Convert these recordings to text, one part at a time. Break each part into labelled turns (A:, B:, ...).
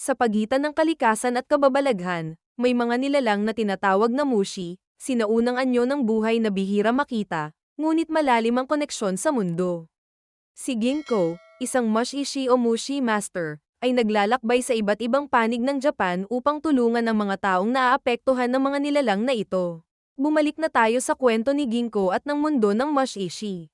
A: Sa pagitan ng kalikasan at kababalaghan, may mga nilalang na tinatawag na mushi, sinaunang anyo ng buhay na bihira makita, ngunit malalim ang koneksyon sa mundo. Si Ginkgo, isang mushishi o mushi master, ay naglalakbay sa iba't ibang panig ng Japan upang tulungan ang mga taong naaapektuhan ng mga nilalang na ito. Bumalik na tayo sa kwento ni Ginkgo at ng mundo ng mushishi.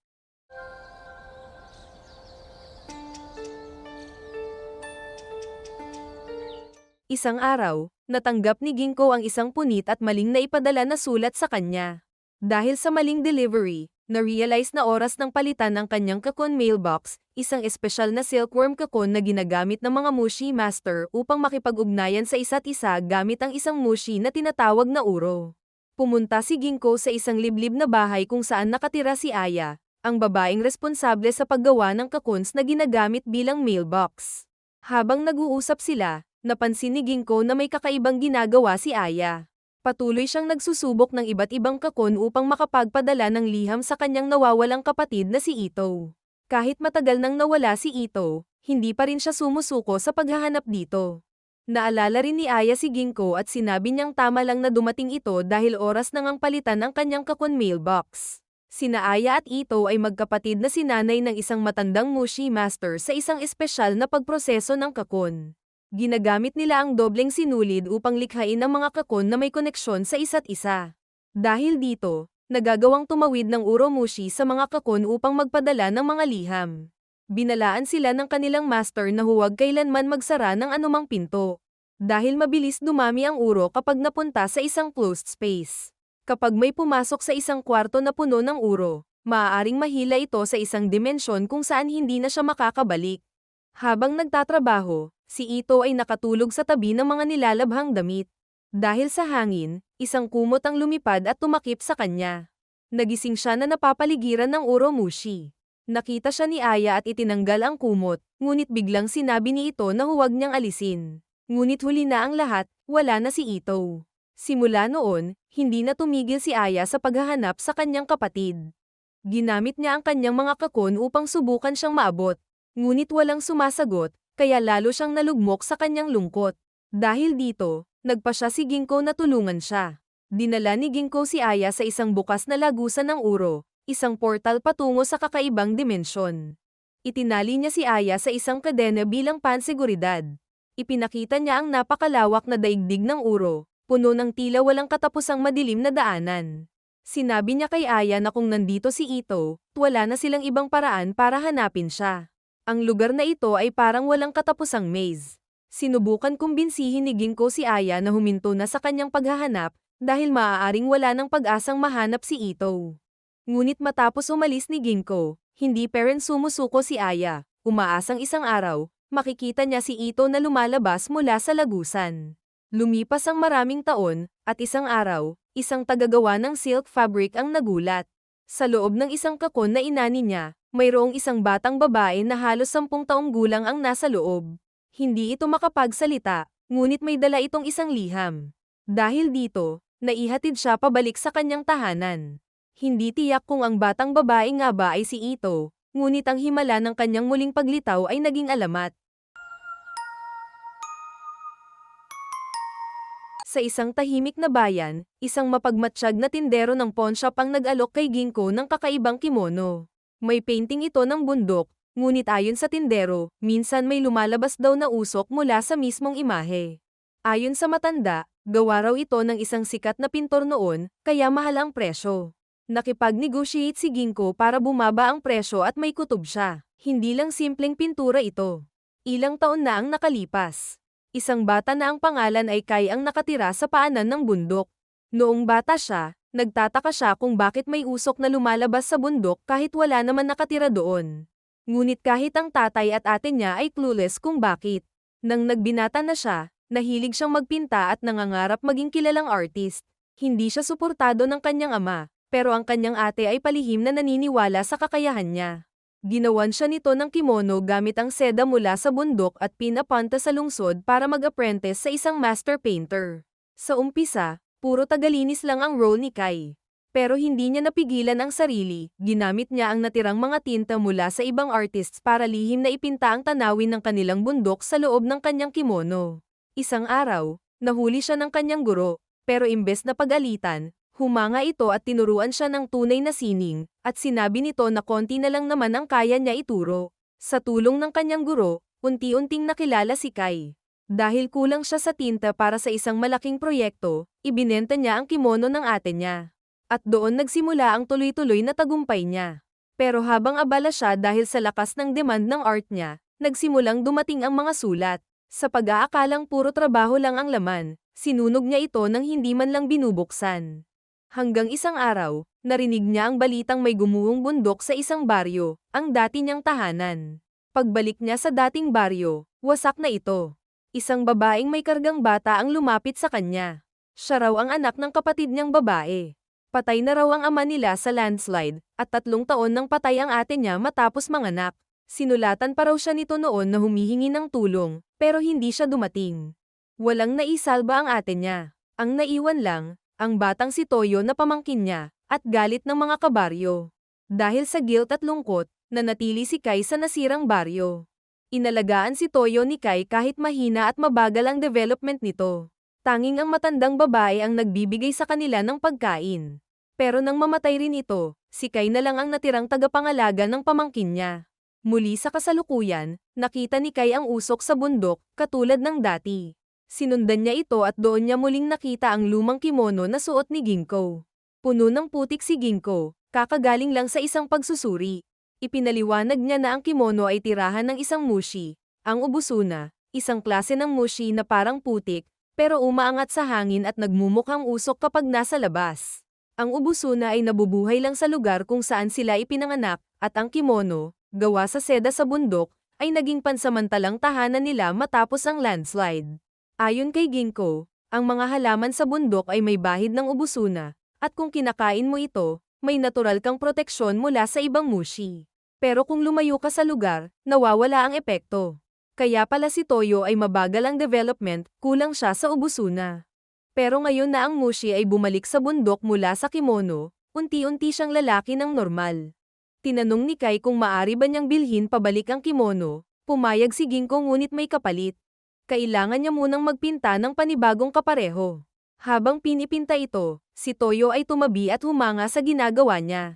A: Isang araw, natanggap ni Ginkgo ang isang punit at maling na ipadala na sulat sa kanya. Dahil sa maling delivery, na-realize na oras ng palitan ang kanyang cocoon mailbox, isang espesyal na silkworm cocoon na ginagamit ng mga mushi master upang makipag-ugnayan sa isa't isa gamit ang isang mushi na tinatawag na uro. Pumunta si Ginkgo sa isang liblib na bahay kung saan nakatira si Aya, ang babaeng responsable sa paggawa ng cocoons na ginagamit bilang mailbox. Habang nag-uusap sila, napansin ni Ginkgo na may kakaibang ginagawa si Aya. Patuloy siyang nagsusubok ng iba't ibang cocoon upang makapagpadala ng liham sa kanyang nawawalang kapatid na si Ito. Kahit matagal nang nawala si Ito, hindi pa rin siya sumusuko sa paghahanap dito. Naalala rin ni Aya si Ginkgo at sinabi niyang tama lang na dumating ito dahil oras na ngang palitan ang kanyang cocoon mailbox. Sina Aya at Ito ay magkapatid na sinanay ng isang matandang mushi master sa isang espesyal na pagproseso ng cocoon. Ginagamit nila ang dobleng sinulid upang likhain ang mga cocoon na may koneksyon sa isa't isa. Dahil dito, nagagawang tumawid ng uromushi sa mga cocoon upang magpadala ng mga liham. Binalaan sila ng kanilang master na huwag kailanman magsara ng anumang pinto. Dahil mabilis dumami ang uro kapag napunta sa isang closed space. Kapag may pumasok sa isang kwarto na puno ng uro, maaaring mahila ito sa isang dimensyon kung saan hindi na siya makakabalik. Habang nagtatrabaho, si Ito ay nakatulog sa tabi ng mga nilalabhang damit. Dahil sa hangin, isang kumot ang lumipad at tumakip sa kanya. Nagising siya na napapaligiran ng uromushi. Nakita siya ni Aya at itinanggal ang kumot, ngunit biglang sinabi ni Ito na huwag niyang alisin. Ngunit huli na ang lahat, wala na si Ito. Simula noon, hindi na tumigil si Aya sa paghahanap sa kanyang kapatid. Ginamit niya ang kanyang mga cocoon upang subukan siyang maabot. Ngunit walang sumasagot, kaya lalo siyang nalugmok sa kanyang lungkot. Dahil dito, nagpa siya si Ginkgo na tulungan siya. Dinala ni Ginkgo si Aya sa isang bukas na lagusan ng uro, isang portal patungo sa kakaibang dimensyon. Itinali niya si Aya sa isang kadena bilang panseguridad. Ipinakita niya ang napakalawak na daigdig ng uro, puno ng tila walang katapusang madilim na daanan. Sinabi niya kay Aya na kung nandito si Ito, wala na silang ibang paraan para hanapin siya. Ang lugar na ito ay parang walang katapusang maze. Sinubukan kumbinsihin ni Ginkgo si Aya na huminto na sa kanyang paghahanap, dahil maaaring wala ng pag-asang mahanap si Ito. Ngunit matapos umalis ni Ginkgo, hindi pa rin sumusuko si Aya. Umaasang isang araw, makikita niya si Ito na lumalabas mula sa lagusan. Lumipas ang maraming taon, at isang araw, isang tagagawa ng silk fabric ang nagulat. Sa loob ng isang cocoon na inani niya, mayroong isang batang babae na halos 10 taong gulang ang nasa loob. Hindi ito makapagsalita, ngunit may dala itong isang liham. Dahil dito, naihatid siya pabalik sa kanyang tahanan. Hindi tiyak kung ang batang babae nga ba ay si Ito, ngunit ang himala ng kanyang muling paglitaw ay naging alamat. Sa isang tahimik na bayan, isang mapagmatsyag na tindero ng pawnshop ang nag-alok kay Ginkgo ng kakaibang kimono. May painting ito ng bundok, ngunit ayon sa tindero, minsan may lumalabas daw na usok mula sa mismong imahe. Ayon sa matanda, gawa raw ito ng isang sikat na pintor noon, kaya mahal ang presyo. Nakipag-negotiate si Ginkgo para bumaba ang presyo at may kutob siya. Hindi lang simpleng pintura ito. Ilang taon na ang nakalipas. Isang bata na ang pangalan ay Kai ang nakatira sa paanan ng bundok. Noong bata siya, nagtataka siya kung bakit may usok na lumalabas sa bundok kahit wala naman nakatira doon. Ngunit kahit ang tatay at ate niya ay clueless kung bakit. Nang nagbinata na siya, nahilig siyang magpinta at nangangarap maging kilalang artist. Hindi siya suportado ng kanyang ama, pero ang kanyang ate ay palihim na naniniwala sa kakayahan niya. Ginawan siya nito ng kimono gamit ang seda mula sa bundok at pinapunta sa lungsod para mag-apprentice sa isang master painter. Sa umpisa, puro tagalinis lang ang role ni Kai. Pero hindi niya napigilan ang sarili, ginamit niya ang natirang mga tinta mula sa ibang artists para lihim na ipinta ang tanawin ng kanilang bundok sa loob ng kanyang kimono. Isang araw, nahuli siya ng kanyang guro, pero imbes na pag-alitan, humanga ito at tinuruan siya ng tunay na sining, at sinabi nito na konti na lang naman ang kaya niya ituro. Sa tulong ng kanyang guro, unti-unting nakilala si Kai. Dahil kulang siya sa tinta para sa isang malaking proyekto, ibinenta niya ang kimono ng ate niya. At doon nagsimula ang tuloy-tuloy na tagumpay niya. Pero habang abala siya dahil sa lakas ng demand ng art niya, nagsimulang dumating ang mga sulat. Sa pag-aakalang puro trabaho lang ang laman, sinunog niya ito nang hindi man lang binubuksan. Hanggang isang araw, narinig niya ang balitang may gumuhong bundok sa isang baryo, ang dati niyang tahanan. Pagbalik niya sa dating baryo, wasak na ito. Isang babaeng may kargang bata ang lumapit sa kanya. Siya raw ang anak ng kapatid niyang babae. Patay na raw ang ama nila sa landslide, at 3 taon nang patay ang ate niya matapos manganak. Sinulatan pa raw siya nito noon na humihingi ng tulong, pero hindi siya dumating. Walang naisalba ang ate niya. Ang naiwan lang, ang batang si Toyo na pamangkin niya, at galit ng mga kabaryo. Dahil sa guilt at lungkot, nanatili si Kai sa nasirang baryo. Inalagaan si Toyo ni Kai kahit mahina at mabagal ang development nito. Tanging ang matandang babae ang nagbibigay sa kanila ng pagkain. Pero nang mamatay rin ito, si Kai na lang ang natirang tagapangalaga ng pamangkin niya. Muli sa kasalukuyan, nakita ni Kai ang usok sa bundok, katulad ng dati. Sinundan niya ito at doon niya muling nakita ang lumang kimono na suot ni Ginko. Puno ng putik si Ginko, kakagaling lang sa isang pagsusuri. Ipinaliwanag niya na ang kimono ay tirahan ng isang mushi, ang ubusuna, isang klase ng mushi na parang putik, pero umaangat sa hangin at nagmumukhang usok kapag nasa labas. Ang ubusuna ay nabubuhay lang sa lugar kung saan sila ipinanganak, at ang kimono, gawa sa seda sa bundok, ay naging pansamantalang tahanan nila matapos ang landslide. Ayon kay Ginko, ang mga halaman sa bundok ay may bahid ng ubusuna, at kung kinakain mo ito, may natural kang proteksyon mula sa ibang mushi. Pero kung lumayo ka sa lugar, nawawala ang epekto. Kaya pala si Toyo ay mabagal ang development, kulang siya sa ubusuna. Pero ngayon na ang mushi ay bumalik sa bundok mula sa kimono, unti-unti siyang lalaki ng normal. Tinanong ni Kai kung maari ba niyang bilhin pabalik ang kimono, pumayag si Ginko ngunit may kapalit. Kailangan niya munang magpinta ng panibagong kapareho. Habang pinipinta ito, si Toyo ay tumabi at humanga sa ginagawa niya.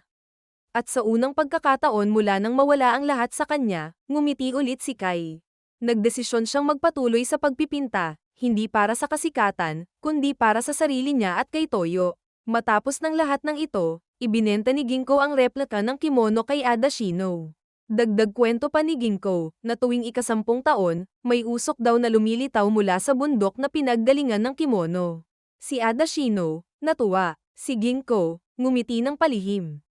A: At sa unang pagkakataon mula nang mawala ang lahat sa kanya, ngumiti ulit si Kai. Nagdesisyon siyang magpatuloy sa pagpipinta, hindi para sa kasikatan, kundi para sa sarili niya at kay Toyo. Matapos ng lahat ng ito, ibinenta ni Ginko ang replika ng kimono kay Ada Shino. Dagdag kwento pa ni Ginko, na tuwing ika-10 taon, may usok daw na lumilitaw mula sa bundok na pinaggalingan ng kimono. Si Ada Shino, natuwa. Si Ginko, ngumiti ng palihim.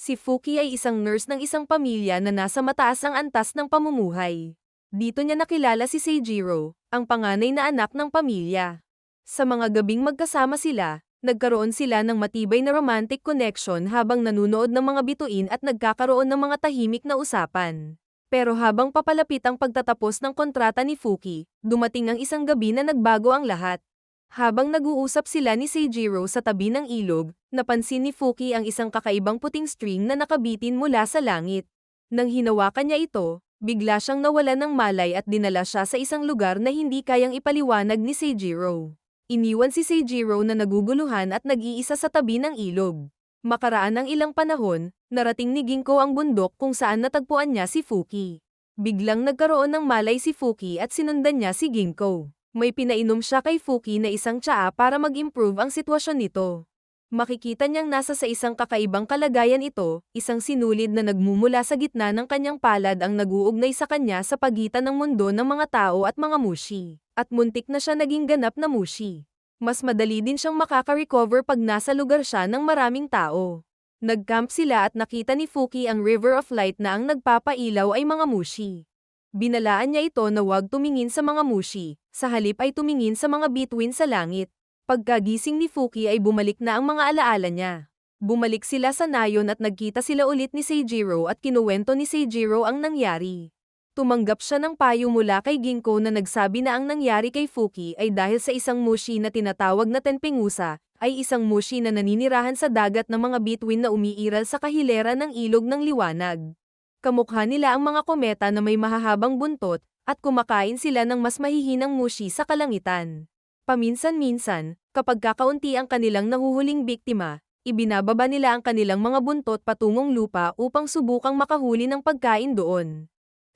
A: Si Fuki ay isang nurse ng isang pamilya na nasa mataas ang antas ng pamumuhay. Dito niya nakilala si Seijiro, ang panganay na anak ng pamilya. Sa mga gabing magkasama sila, nagkaroon sila ng matibay na romantic connection habang nanunood ng mga bituin at nagkakaroon ng mga tahimik na usapan. Pero habang papalapit ang pagtatapos ng kontrata ni Fuki, dumating ang isang gabi na nagbago ang lahat. Habang nag-uusap sila ni Seijiro sa tabi ng ilog, napansin ni Fuki ang isang kakaibang puting string na nakabitin mula sa langit. Nang hinawakan niya ito, bigla siyang nawala ng malay at dinala siya sa isang lugar na hindi kayang ipaliwanag ni Seijiro. Iniwan si Seijiro na naguguluhan at nag-iisa sa tabi ng ilog. Makaraan ng ilang panahon, narating ni Ginko ang bundok kung saan natagpuan niya si Fuki. Biglang nagkaroon ng malay si Fuki at sinundan niya si Ginko. May pinainom siya kay Fuki na isang tsaa para mag-improve ang sitwasyon nito. Makikita niyang nasa sa isang kakaibang kalagayan ito, isang sinulid na nagmumula sa gitna ng kanyang palad ang nag-uugnay sa kanya sa pagitan ng mundo ng mga tao at mga mushi. At muntik na siya naging ganap na mushi. Mas madali din siyang makaka-recover pag nasa lugar siya ng maraming tao. Nag-camp sila at nakita ni Fuki ang River of Light na ang nagpapailaw ay mga mushi. Binalaan niya ito na huwag tumingin sa mga mushi, sa halip ay tumingin sa mga bituin sa langit. Pagkagising ni Fuki ay bumalik na ang mga alaala niya. Bumalik sila sa nayon at nagkita sila ulit ni Seijiro at kinuwento ni Seijiro ang nangyari. Tumanggap siya ng payo mula kay Ginko na nagsabi na ang nangyari kay Fuki ay dahil sa isang mushi na tinatawag na Tenpengusa, ay isang mushi na naninirahan sa dagat ng mga bituin na umiiral sa kahilera ng ilog ng liwanag. Kamukha nila ang mga kometa na may mahahabang buntot, at kumakain sila ng mas mahihinang mushi sa kalangitan. Paminsan-minsan, kapag kakaunti ang kanilang nahuhuling biktima, ibinababa nila ang kanilang mga buntot patungong lupa upang subukang makahuli ng pagkain doon.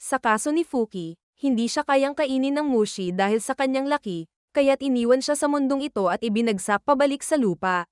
A: Sa kaso ni Fuki, hindi siya kayang kainin ng mushi dahil sa kanyang laki, kaya't iniwan siya sa mundong ito at ibinagsak pabalik sa lupa.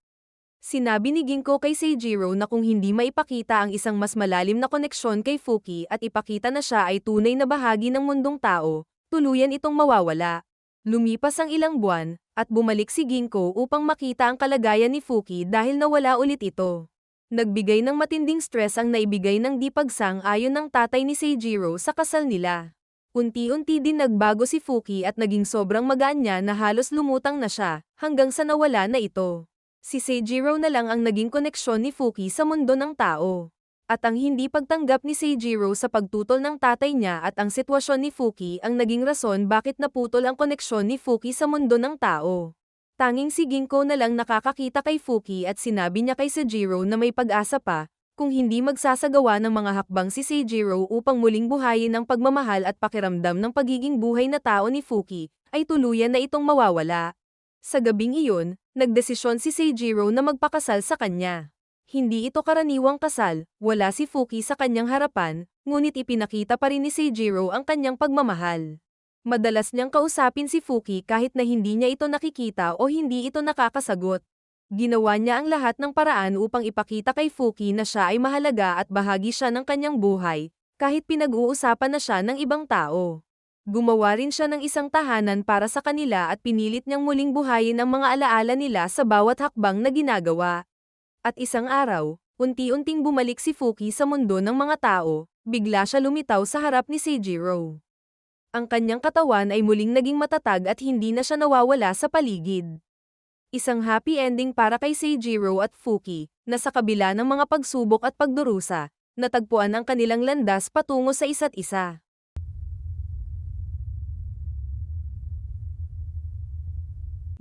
A: Sinabi ni Ginko kay Seijiro na kung hindi maipakita ang isang mas malalim na koneksyon kay Fuki at ipakita na siya ay tunay na bahagi ng mundong tao, tuluyan itong mawawala. Lumipas ang ilang buwan, at bumalik si Ginko upang makita ang kalagayan ni Fuki dahil nawala ulit ito. Nagbigay ng matinding stress ang naibigay ng di pagsang-ayon ng tatay ni Seijiro sa kasal nila. Unti-unti din nagbago si Fuki at naging sobrang magaan niya na halos lumutang na siya, hanggang sa nawala na ito. Si Seijiro na lang ang naging koneksyon ni Fuki sa mundo ng tao. At ang hindi pagtanggap ni Seijiro sa pagtutol ng tatay niya at ang sitwasyon ni Fuki ang naging rason bakit naputol ang koneksyon ni Fuki sa mundo ng tao. Tanging si Ginko na lang nakakakita kay Fuki at sinabi niya kay Seijiro na may pag-asa pa, kung hindi magsasagawa ng mga hakbang si Seijiro upang muling buhayin ang pagmamahal at pakiramdam ng pagiging buhay na tao ni Fuki, ay tuluyan na itong mawawala. Sa gabing iyon, nagdesisyon si Seijiro na magpakasal sa kanya. Hindi ito karaniwang kasal, wala si Fuki sa kanyang harapan, ngunit ipinakita pa rin ni Seijiro ang kanyang pagmamahal. Madalas niyang kausapin si Fuki kahit na hindi niya ito nakikita o hindi ito nakakasagot. Ginawa niya ang lahat ng paraan upang ipakita kay Fuki na siya ay mahalaga at bahagi siya ng kanyang buhay, kahit pinag-uusapan na siya ng ibang tao. Gumawa rin siya ng isang tahanan para sa kanila at pinilit niyang muling buhayin ang mga alaala nila sa bawat hakbang na ginagawa. At isang araw, unti-unting bumalik si Fuki sa mundo ng mga tao, bigla siya lumitaw sa harap ni Seijiro. Ang kanyang katawan ay muling naging matatag at hindi na siya nawawala sa paligid. Isang happy ending para kay Seijiro at Fuki, na sa kabila ng mga pagsubok at pagdurusa, natagpuan ang kanilang landas patungo sa isa't isa.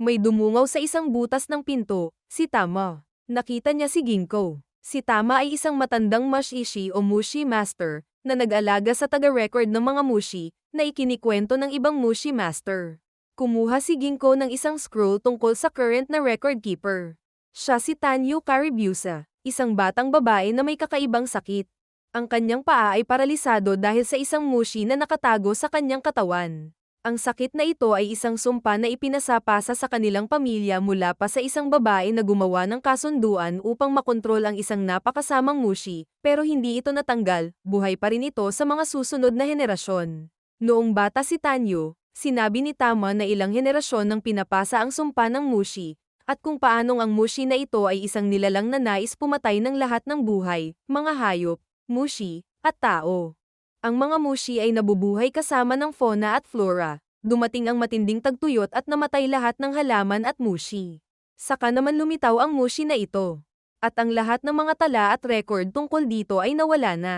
A: May dumungaw sa isang butas ng pinto, si Tama. Nakita niya si Ginko. Si Tama ay isang matandang mashishi o mushi master, na nag-alaga sa taga-record ng mga mushi, na ikinikwento ng ibang mushi master. Kumuha si Ginko ng isang scroll tungkol sa current na record keeper. Siya si Tanyu Karibusa, isang batang babae na may kakaibang sakit. Ang kanyang paa ay paralisado dahil sa isang mushi na nakatago sa kanyang katawan. Ang sakit na ito ay isang sumpa na ipinasapasa sa kanilang pamilya mula pa sa isang babae na gumawa ng kasunduan upang makontrol ang isang napakasamang mushi, pero hindi ito natanggal, buhay pa rin ito sa mga susunod na henerasyon. Noong bata si Tanyo, sinabi ni Tama na ilang henerasyon nang pinapasa ang sumpa ng mushi, at kung paanong ang mushi na ito ay isang nilalang na nais pumatay ng lahat ng buhay, mga hayop, mushi, at tao. Ang mga mushi ay nabubuhay kasama ng fauna at flora. Dumating ang matinding tagtuyot at namatay lahat ng halaman at mushi. Saka naman lumitaw ang mushi na ito. At ang lahat ng mga tala at record tungkol dito ay nawala na.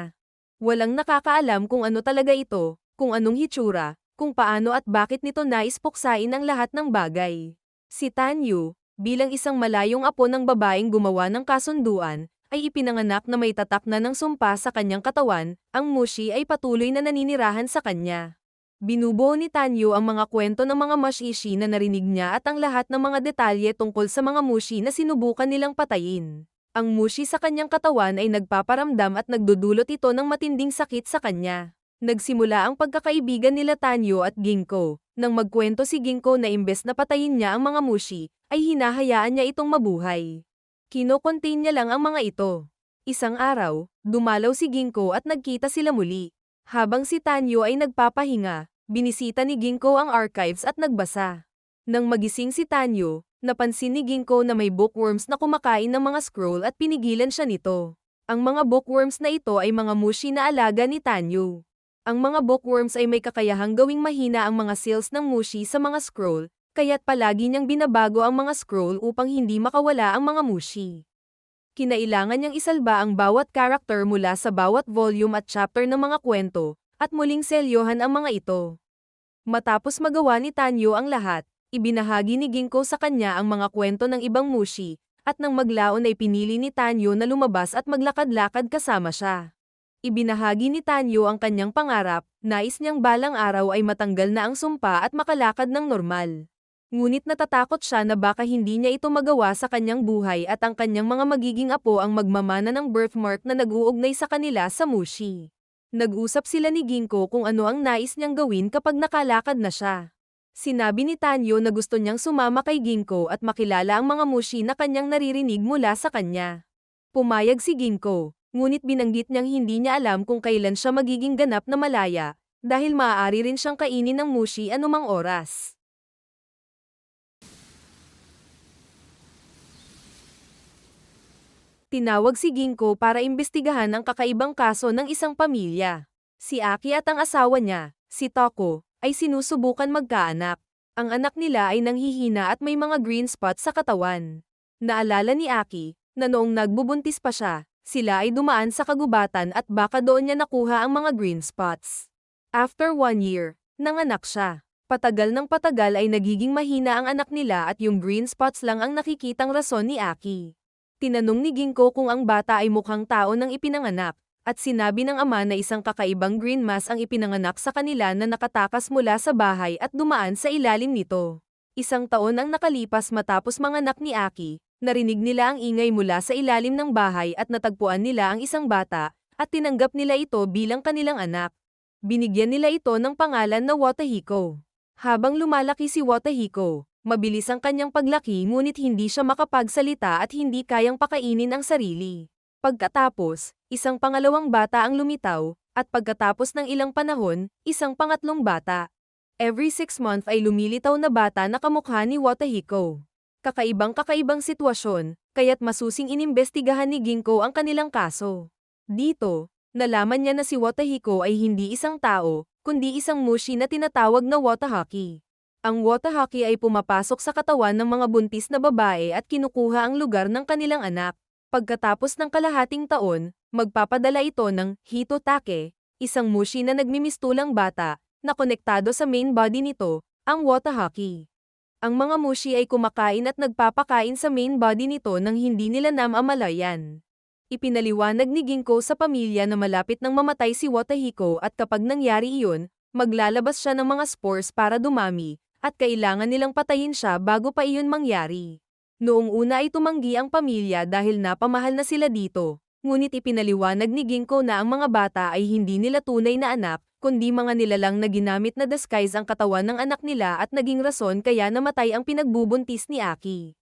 A: Walang nakakaalam kung ano talaga ito, kung anong hitsura, kung paano at bakit nito nais puksain ang lahat ng bagay. Si Tanyu, bilang isang malayong apo ng babaeng gumawa ng kasunduan, ay ipinanganak na may tatak na ng sumpa sa kanyang katawan, ang mushi ay patuloy na naninirahan sa kanya. Binubuo ni Tanyu ang mga kwento ng mga mashishi na narinig niya at ang lahat ng mga detalye tungkol sa mga mushi na sinubukan nilang patayin. Ang mushi sa kanyang katawan ay nagpaparamdam at nagdudulot ito ng matinding sakit sa kanya. Nagsimula ang pagkakaibigan nila Tanyu at Ginko, nang magkwento si Ginko na imbes na patayin niya ang mga mushi, ay hinahayaan niya itong mabuhay. Kino-contain niya lang ang mga ito. Isang araw, dumalaw si Ginko at nagkita sila muli. Habang si Tanyo ay nagpapahinga, binisita ni Ginko ang archives at nagbasa. Nang magising si Tanyo, napansin ni Ginko na may bookworms na kumakain ng mga scroll at pinigilan siya nito. Ang mga bookworms na ito ay mga mushi na alaga ni Tanyo. Ang mga bookworms ay may kakayahang gawing mahina ang mga seals ng mushi sa mga scroll, kaya't palagi niyang binabago ang mga scroll upang hindi makawala ang mga mushi. Kinailangan niyang isalba ang bawat karakter mula sa bawat volume at chapter ng mga kwento, at muling selyohan ang mga ito. Matapos magawa ni Tanyo ang lahat, ibinahagi ni Ginko sa kanya ang mga kwento ng ibang mushi, at nang maglaon ay pinili ni Tanyo na lumabas at maglakad-lakad kasama siya. Ibinahagi ni Tanyo ang kanyang pangarap, nais niyang balang araw ay matanggal na ang sumpa at makalakad ng normal. Ngunit natatakot siya na baka hindi niya ito magawa sa kanyang buhay at ang kanyang mga magiging apo ang magmamana ng birthmark na nag-uugnay sa kanila sa mushi. Nag-usap sila ni Ginko kung ano ang nais niyang gawin kapag nakalakad na siya. Sinabi ni Tanyo na gusto niyang sumama kay Ginko at makilala ang mga mushi na kanyang naririnig mula sa kanya. Pumayag si Ginko, ngunit binanggit niyang hindi niya alam kung kailan siya magiging ganap na malaya, dahil maaari rin siyang kainin ng mushi anumang oras. Tinawag si Ginko para imbestigahan ang kakaibang kaso ng isang pamilya. Si Aki at ang asawa niya, si Toko, ay sinusubukan magkaanak. Ang anak nila ay nanghihina at may mga green spots sa katawan. Naalala ni Aki, na noong nagbubuntis pa siya, sila ay dumaan sa kagubatan at baka doon niya nakuha ang mga green spots. After 1 year, nanganak siya. Patagal ng patagal ay nagiging mahina ang anak nila at yung green spots lang ang nakikitang rason ni Aki. Tinanong ni Ginko kung ang bata ay mukhang tao nang ipinanganak, at sinabi ng ama na isang kakaibang green mass ang ipinanganak sa kanila na nakatakas mula sa bahay at dumaan sa ilalim nito. 1 taon ang nakalipas matapos manganak ni Aki. Narinig nila ang ingay mula sa ilalim ng bahay at natagpuan nila ang isang bata, at tinanggap nila ito bilang kanilang anak. Binigyan nila ito ng pangalan na Wotahiko. Habang lumalaki si Wotahiko, mabilis ang kanyang paglaki ngunit hindi siya makapagsalita at hindi kayang pakainin ang sarili. Pagkatapos, isang pangalawang bata ang lumitaw, at pagkatapos ng ilang panahon, isang pangatlong bata. Every 6 months ay lumilitaw na bata na kamukha ni Wotahiko. Kakaibang sitwasyon, kaya't masusing inimbestigahan ni Ginko ang kanilang kaso. Dito, nalaman niya na si Wotahiko ay hindi isang tao, kundi isang mushi na tinatawag na Wotahaki. Ang Wotahaki ay pumapasok sa katawan ng mga buntis na babae at kinukuha ang lugar ng kanilang anak. Pagkatapos ng kalahating taon, magpapadala ito ng Hitotake, isang mushi na nagmimistulang bata, na konektado sa main body nito, ang Wotahaki. Ang mga mushi ay kumakain at nagpapakain sa main body nito nang hindi nila namamalayan. Ipinaliwanag ni Ginko sa pamilya na malapit nang mamatay si Wotahiko at kapag nangyari iyon, maglalabas siya ng mga spores para dumami, at kailangan nilang patayin siya bago pa iyon mangyari. Noong una ay tumanggi ang pamilya dahil napamahal na sila dito, ngunit ipinaliwanag ni Ginko na ang mga bata ay hindi nila tunay na anak, kundi mga nilalang na ginamit na disguise ang katawan ng anak nila at naging rason kaya namatay ang pinagbubuntis ni Aki.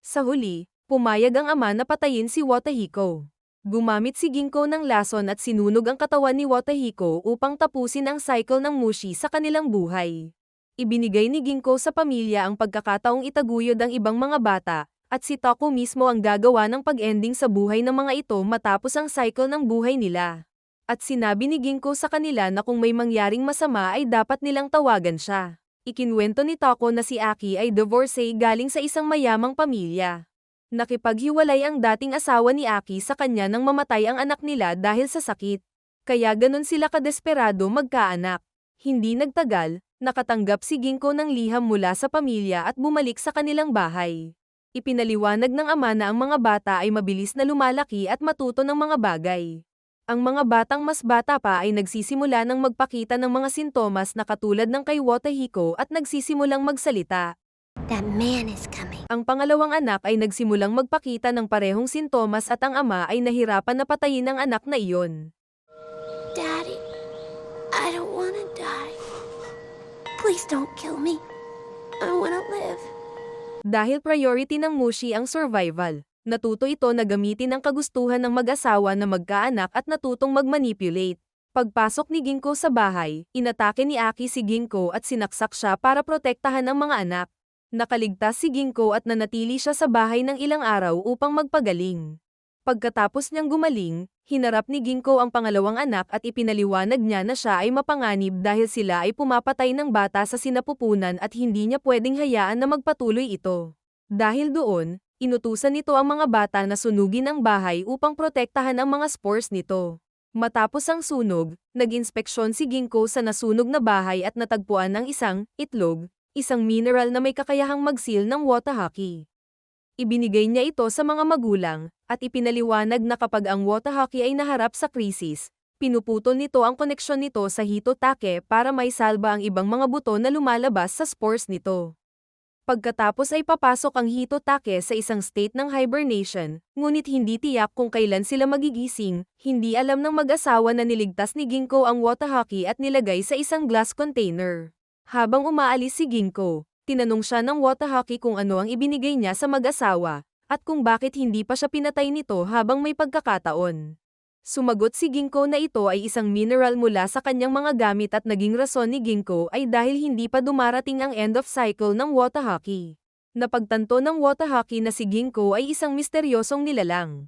A: Sa huli, pumayag ang ama na patayin si Wotahiko. Gumamit si Ginko ng lason at sinunog ang katawan ni Wotahiko upang tapusin ang cycle ng mushi sa kanilang buhay. Ibinigay ni Ginko sa pamilya ang pagkakataong itaguyod ang ibang mga bata, at si Toko mismo ang gagawa ng pag-ending sa buhay ng mga ito matapos ang cycle ng buhay nila. At sinabi ni Ginko sa kanila na kung may mangyaring masama ay dapat nilang tawagan siya. Ikinwento ni Toko na si Aki ay divorcee galing sa isang mayamang pamilya. Nakipaghiwalay ang dating asawa ni Aki sa kanya nang mamatay ang anak nila dahil sa sakit. Kaya ganon sila kadesperado magkaanak. Hindi nagtagal, nakatanggap si Ginko ng liham mula sa pamilya at bumalik sa kanilang bahay. Ipinaliwanag ng ama na ang mga bata ay mabilis na lumalaki at matuto ng mga bagay. Ang mga batang mas bata pa ay nagsisimula ng magpakita ng mga sintomas na katulad ng kay Wotahiko at nagsisimulang magsalita.
B: That man is coming.
A: Ang pangalawang anak ay nagsimulang magpakita ng parehong sintomas at ang ama ay nahirapan na patayin ang anak na iyon.
B: Daddy, I don't wanna die. Please don't kill me. I wanna live.
A: Dahil priority ng mushi ang survival, natuto ito na gamitin ang kagustuhan ng mag-asawa na magkaanak at natutong mag-manipulate. Pagpasok ni Ginko sa bahay, inatake ni Aki si Ginko at sinaksak siya para protektahan ang mga anak. Nakaligtas si Ginko at nanatili siya sa bahay ng ilang araw upang magpagaling. Pagkatapos niyang gumaling, hinarap ni Ginko ang pangalawang anak at ipinaliwanag niya na siya ay mapanganib dahil sila ay pumapatay ng bata sa sinapupunan at hindi niya pwedeng hayaan na magpatuloy ito. Dahil doon, inutusan nito ang mga bata na sunugin ang bahay upang protektahan ang mga spores nito. Matapos ang sunog, nag-inspeksyon si Ginko sa nasunog na bahay at natagpuan ng isang itlog, isang mineral na may kakayahang mag-seal ng Watahaki. Ibinigay niya ito sa mga magulang, at ipinaliwanag na kapag ang Watahaki ay naharap sa krisis, pinuputol nito ang koneksyon nito sa Hitotake para may salba ang ibang mga buto na lumalabas sa spores nito. Pagkatapos ay papasok ang Hitotake sa isang state ng hibernation, ngunit hindi tiyak kung kailan sila magigising, hindi alam ng mag-asawa na niligtas ni Ginko ang Watahaki at nilagay sa isang glass container. Habang umaalis si Ginko, tinanong siya ng Watahaki kung ano ang ibinigay niya sa mag-asawa, at kung bakit hindi pa siya pinatay nito habang may pagkakataon. Sumagot si Ginko na ito ay isang mineral mula sa kanyang mga gamit at naging rason ni Ginko ay dahil hindi pa dumarating ang end of cycle ng Watahaki. Napagtanto ng Watahaki na si Ginko ay isang misteryosong nilalang.